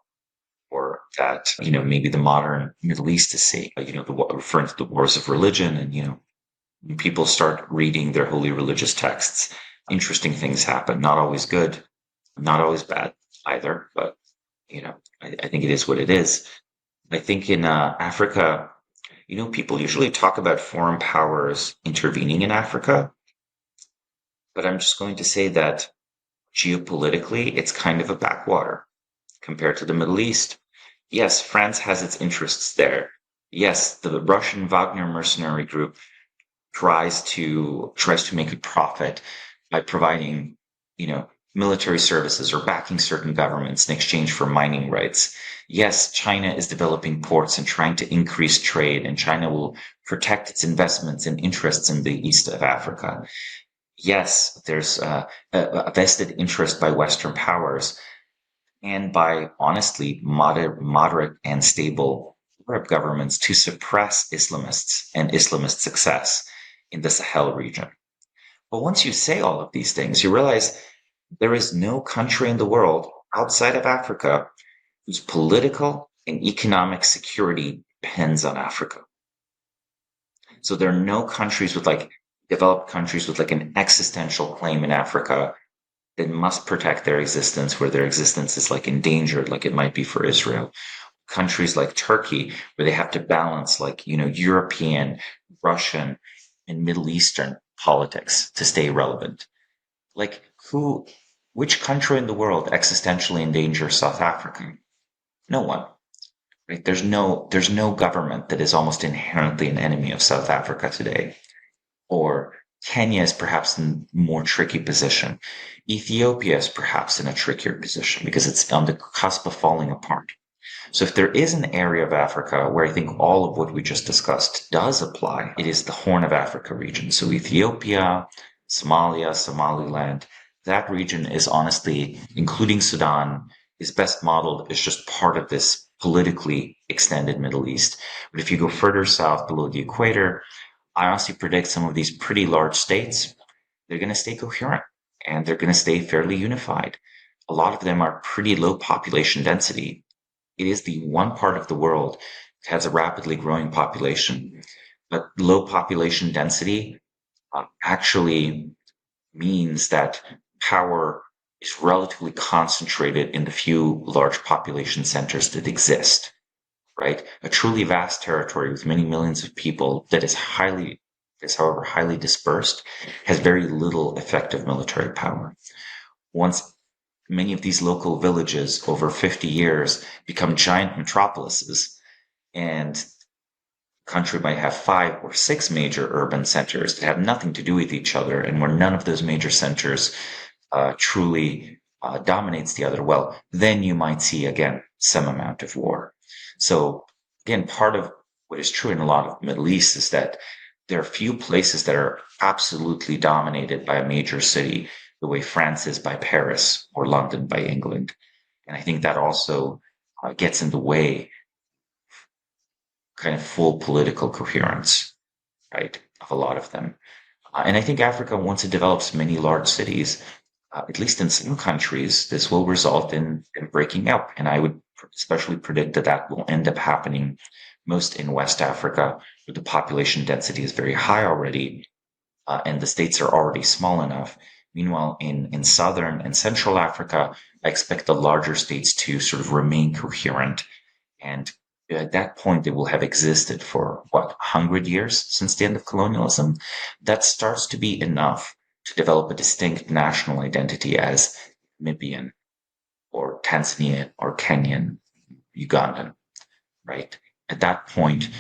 or that, maybe the modern Middle East is seeing, referring to the wars of religion. And, when people start reading their holy religious texts, interesting things happen. Not always good, not always bad either, but, I think it is what it is. I think in Africa, people usually talk about foreign powers intervening in Africa. But I'm just going to say that geopolitically, it's kind of a backwater compared to the Middle East. Yes, France has its interests there. Yes, the Russian Wagner mercenary group tries to make a profit by providing, military services or backing certain governments in exchange for mining rights. Yes, China is developing ports and trying to increase trade, and China will protect its investments and interests in the east of Africa. Yes, there's a vested interest by Western powers and by, honestly, moderate and stable Arab governments to suppress Islamists and Islamist success in the Sahel region. But once you say all of these things, you realize there is no country in the world outside of Africa whose political and economic security depends on Africa. So there are no countries with developed countries with an existential claim in Africa that must protect their existence, where their existence is endangered, like it might be for Israel. Countries like Turkey, where they have to balance European, Russian, and Middle Eastern politics to stay relevant. Which country in the world existentially endangers South Africa? No one. Right? There's no government that is almost inherently an enemy of South Africa today. Or Kenya is perhaps in a more tricky position. Ethiopia is perhaps in a trickier position because it's on the cusp of falling apart. So if there is an area of Africa where I think all of what we just discussed does apply, it is the Horn of Africa region. So Ethiopia, Somalia, Somaliland, that region is honestly, including Sudan, is best modeled as just part of this politically extended Middle East. But if you go further south below the equator, I honestly predict some of these pretty large states, they're going to stay coherent and they're going to stay fairly unified. A lot of them are pretty low population density. It is the one part of the world that has a rapidly growing population, but low population density actually means that power is relatively concentrated in the few large population centers that exist, right? A truly vast territory with many millions of people that is however highly dispersed, has very little effective military power. Once many of these local villages over 50 years become giant metropolises, and the country might have 5 or 6 major urban centers that have nothing to do with each other, and where none of those major centers truly dominates the other, well, then you might see, again, some amount of war. So, again, part of what is true in a lot of the Middle East is that there are few places that are absolutely dominated by a major city the way France is by Paris or London by England. And I think that also gets in the way kind of full political coherence, right, of a lot of them. And I think Africa, once it develops many large cities, at least in some countries, this will result in breaking up. And I would especially predict that will end up happening most in West Africa, where the population density is very high already, and the states are already small enough. Meanwhile, in Southern and Central Africa, I expect the larger states to sort of remain coherent. And at that point, they will have existed for, 100 years since the end of colonialism. That starts to be enough to develop a distinct national identity as Namibian or Tanzanian or Kenyan, Ugandan, right? At that point,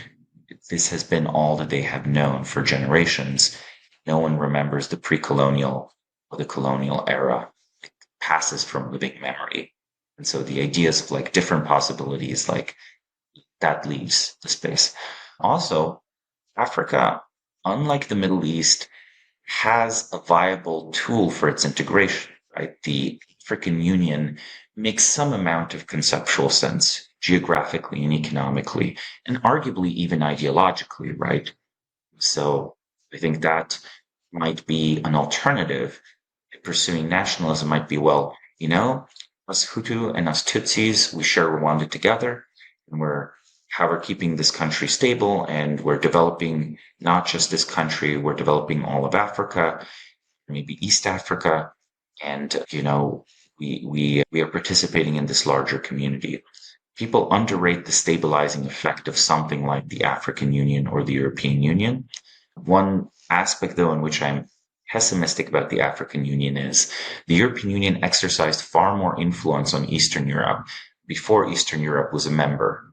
this has been all that they have known for generations. No one remembers the pre-colonial or the colonial era. It passes from living memory. And so the ideas of different possibilities, that leaves the space. Also, Africa, unlike the Middle East, has a viable tool for its integration, right? The African Union makes some amount of conceptual sense geographically and economically, and arguably even ideologically, right? So I think that might be an alternative. Pursuing nationalism might be, us Hutu and us Tutsis, we share Rwanda together, and we're keeping this country stable, and we're developing not just this country, we're developing all of Africa, maybe East Africa, and we are participating in this larger community. People underrate the stabilizing effect of something like the African Union or the European Union. One aspect, though, in which I'm pessimistic about the African Union is the European Union exercised far more influence on Eastern Europe before Eastern Europe was a member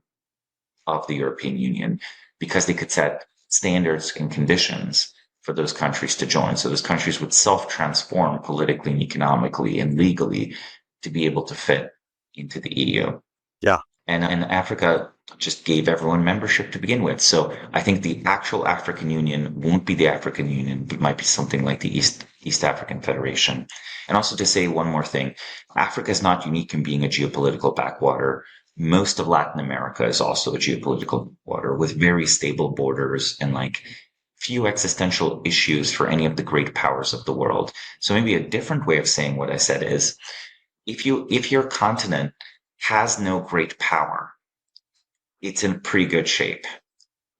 of the European Union, because they could set standards and conditions for those countries to join. So those countries would self-transform politically and economically and legally to be able to fit into the EU. Yeah. And Africa just gave everyone membership to begin with. So I think the actual African Union won't be the African Union, but might be something like the East African Federation. And also to say one more thing, Africa is not unique in being a geopolitical backwater. Most of Latin America is also a geopolitical water with very stable borders and like few existential issues for any of the great powers of the world. So maybe a different way of saying what I said is, if your continent has no great power, it's in pretty good shape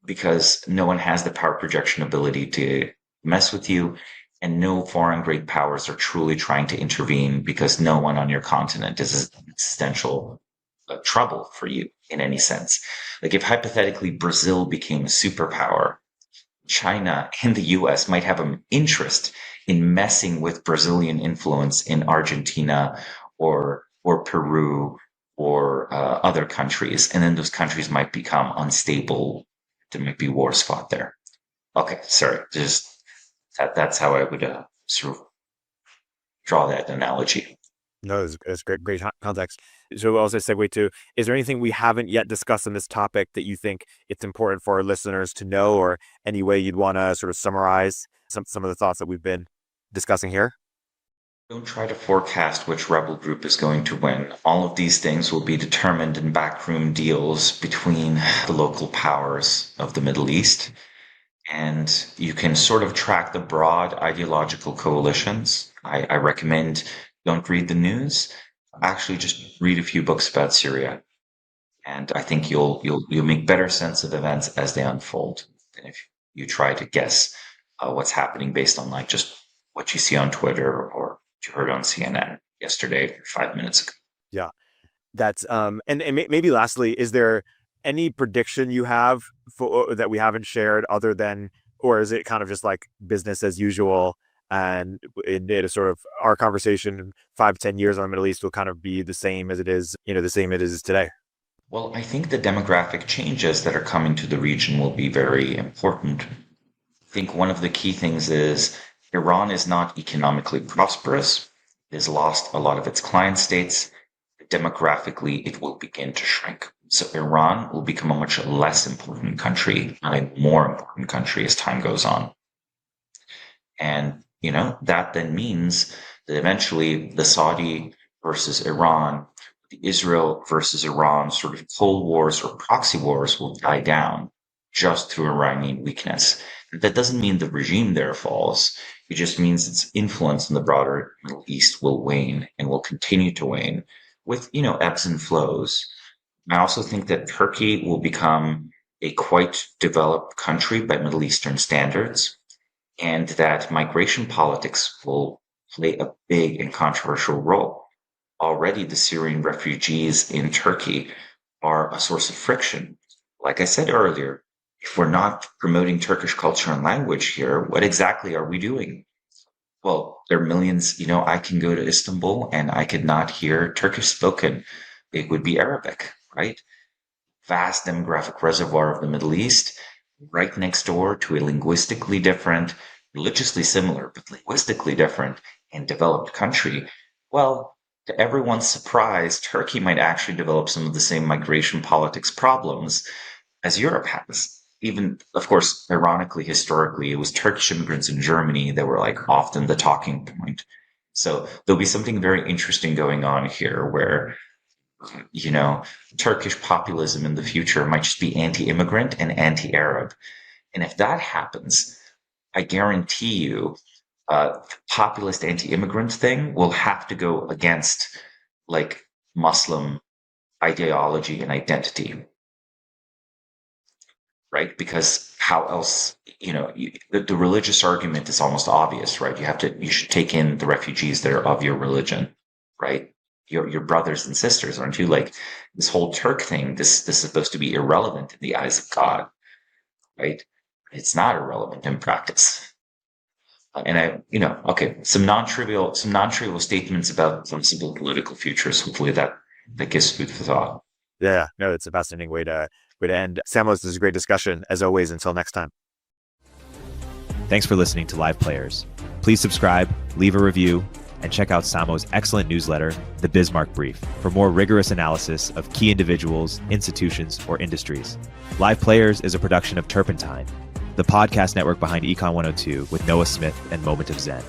because no one has the power projection ability to mess with you, and no foreign great powers are truly trying to intervene because no one on your continent is an existential trouble for you in any sense. Like if hypothetically Brazil became a superpower, China and the US might have an interest in messing with Brazilian influence in Argentina or Peru or other countries, and then those countries might become unstable. There might be wars fought there. Okay, sorry, just that's how I would sort of draw that analogy. No, it's great context. So we'll also segue to, is there anything we haven't yet discussed on this topic that you think it's important for our listeners to know, or any way you'd want to sort of summarize some of the thoughts that we've been discussing here? Don't try to forecast which rebel group is going to win. All of these things will be determined in backroom deals between the local powers of the Middle East. And you can sort of track the broad ideological coalitions. I recommend don't read the news. Actually, just read a few books about Syria. And I think you'll make better sense of events as they unfold than if you try to guess what's happening based on like just what you see on Twitter or what you heard on CNN yesterday or 5 minutes ago. Yeah, that's and maybe lastly, is there any prediction you have for that we haven't shared other than, or is it kind of just like business as usual, and it sort of our conversation 5-10 years on the Middle East will kind of be the same as it is, the same it is today? Well, I think the demographic changes that are coming to the region will be very important. I think one of the key things is Iran is not economically prosperous. It has lost a lot of its client states. Demographically, it will begin to shrink. So Iran will become a much less important country, not a more important country as time goes on. And, that then means that eventually the Saudi versus Iran, the Israel versus Iran sort of Cold Wars or proxy wars will die down just through Iranian weakness. That doesn't mean the regime there falls. It just means its influence in the broader Middle East will wane and will continue to wane with, ebbs and flows. I also think that Turkey will become a quite developed country by Middle Eastern standards, and that migration politics will play a big and controversial role. Already the Syrian refugees in Turkey are a source of friction. Like I said earlier, if we're not promoting Turkish culture and language here, what exactly are we doing? Well, there are millions, I can go to Istanbul and I could not hear Turkish spoken. It would be Arabic, right? Vast demographic reservoir of the Middle East, right next door to a linguistically different, religiously similar, but linguistically different and developed country. Well, to everyone's surprise, Turkey might actually develop some of the same migration politics problems as Europe has. Even, of course, ironically, historically, it was Turkish immigrants in Germany that were like often the talking point. So there'll be something very interesting going on here where, Turkish populism in the future might just be anti-immigrant and anti-Arab. And if that happens, I guarantee you, the populist anti-immigrant thing will have to go against like Muslim ideology and identity. Right? Because how else, the religious argument is almost obvious, right? You should take in the refugees that are of your religion, right? Your brothers and sisters, aren't you? Like this whole Turk thing, this is supposed to be irrelevant in the eyes of God, right? It's not irrelevant in practice. And okay, some non-trivial statements about possible political futures. Hopefully that gives food for thought. Yeah, no, it's a fascinating way to end. Samo, this is a great discussion. As always, until next time. Thanks for listening to Live Players. Please subscribe, leave a review, and check out Samo's excellent newsletter, The Bismarck Brief, for more rigorous analysis of key individuals, institutions, or industries. Live Players is a production of Turpentine, the podcast network behind Econ 102 with Noah Smith and Moment of Zen.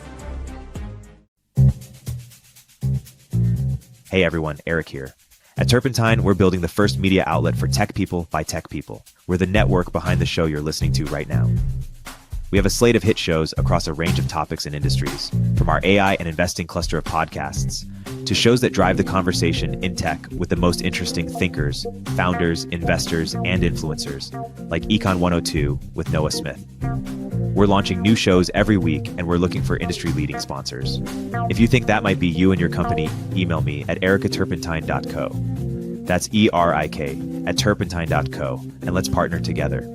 Hey everyone, Erik here. At Turpentine, we're building the first media outlet for tech people by tech people. We're the network behind the show you're listening to right now. We have a slate of hit shows across a range of topics and industries, from our AI and investing cluster of podcasts to shows that drive the conversation in tech with the most interesting thinkers, founders, investors, and influencers, like Econ 102 with Noah Smith. We're launching new shows every week, and we're looking for industry-leading sponsors. If you think that might be you and your company, email me at erik@turpentine.co. That's ERIK at turpentine.co, and let's partner together.